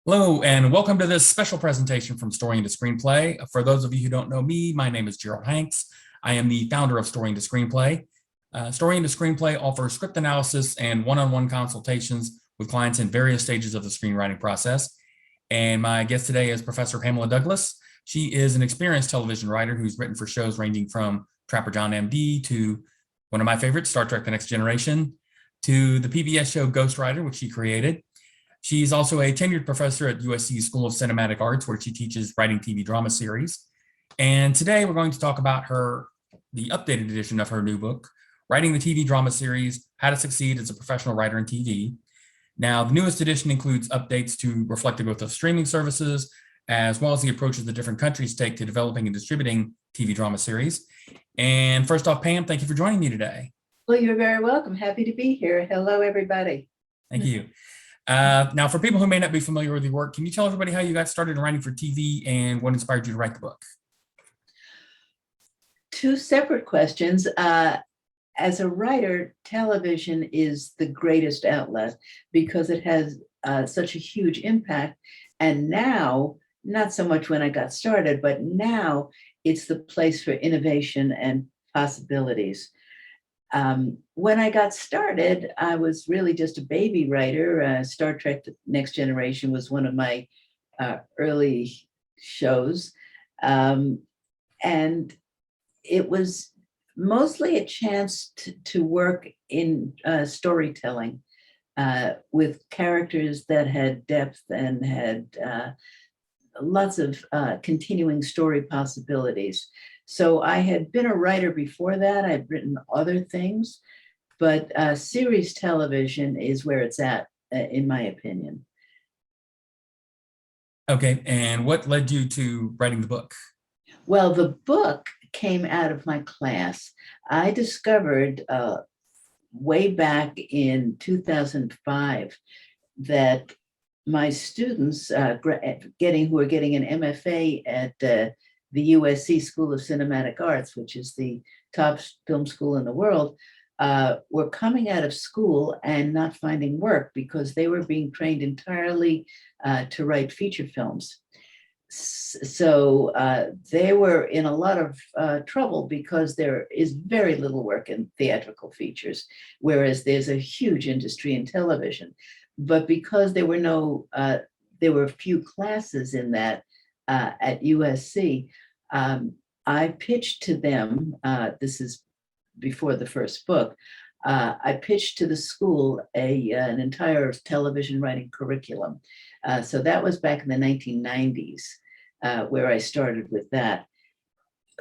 Hello, and welcome to this special presentation from Story into Screenplay. For those of you who don't know me, my name is Gerald Hanks. I am the founder of Story into Screenplay. Story into Screenplay offers script analysis and one-on-one consultations with clients in various stages of the screenwriting process. And my guest today is Professor Pamela Douglas. She is an experienced television writer who's written for shows ranging from Trapper John MD to one of my favorites, Star Trek: The Next Generation, to the PBS show Ghost Rider, which she created. She's also a tenured professor at USC School of Cinematic Arts, where she teaches writing TV drama series. And today we're going to talk about the updated edition of her new book, Writing the TV Drama Series, How to Succeed as a Professional Writer in TV. Now, the newest edition includes updates to reflect the growth of streaming services, as well as the approaches that different countries take to developing and distributing TV drama series. And first off, Pam, thank you for joining me today. Well, you're very welcome. Happy to be here. Hello, everybody. Thank you. Now, for people who may not be familiar with your work, can you tell everybody how you got started in writing for TV and what inspired you to write the book? Two separate questions. As a writer, television is the greatest outlet because it has such a huge impact. And now, not so much when I got started, but now it's the place for innovation and possibilities. When I got started, I was really just a baby writer. Star Trek: The Next Generation was one of my early shows. And it was mostly a chance to work in storytelling with characters that had depth and had lots of continuing story possibilities. So I had been a writer before that. I'd written other things, but series television is where it's at, in my opinion. Okay, and what led you to writing the book? Well, the book came out of my class. I discovered way back in 2005 that my students who are getting an MFA at the USC School of Cinematic Arts, which is the top film school in the world, were coming out of school and not finding work because they were being trained entirely to write feature films. So they were in a lot of trouble because there is very little work in theatrical features, whereas there's a huge industry in television. But because there were few classes in that at USC, I pitched to them, this is before the first book, I pitched to the school an entire television writing curriculum. So that was back in the 1990s, where I started with that.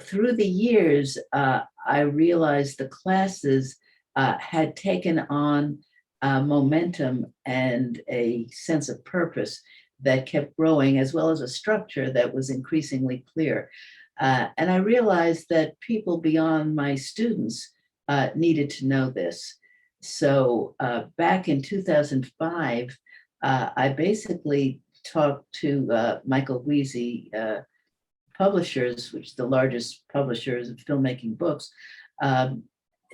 Through the years, I realized the classes had taken on momentum and a sense of purpose that kept growing, as well as a structure that was increasingly clear. And I realized that people beyond my students needed to know this. So back in 2005, I basically talked to Michael Weezy Publishers, which is the largest publishers of filmmaking books,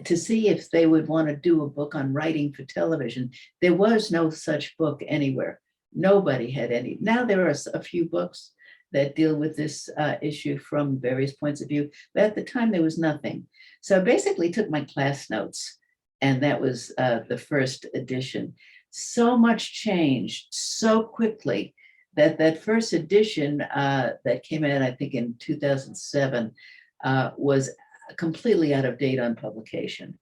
to see if they would want to do a book on writing for television. There was no such book anywhere. Nobody had any. Now there are a few books that deal with this issue from various points of view, but at the time there was nothing. So I basically took my class notes, and that was the first edition. So much changed so quickly that that first edition that came out, I think in 2007, was completely out of date on publication.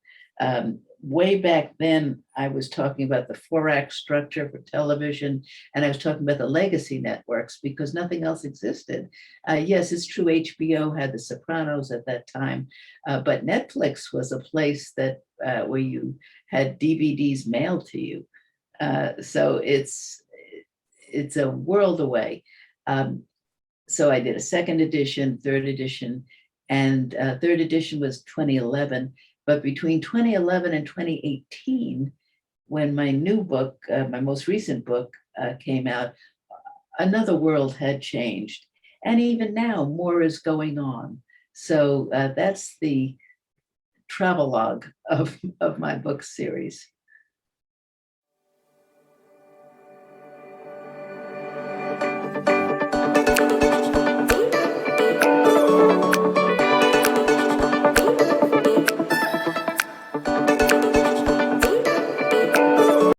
Way back then, I was talking about the 4-act structure for television, and I was talking about the legacy networks because nothing else existed. Yes, it's true, HBO had The Sopranos at that time, but Netflix was a place that where you had DVDs mailed to you. So it's a world away. So I did a second edition, third edition, and third edition was 2011. But between 2011 and 2018, when my new book, my most recent book came out, another world had changed. And even now, more is going on. So that's the travelogue of my book series.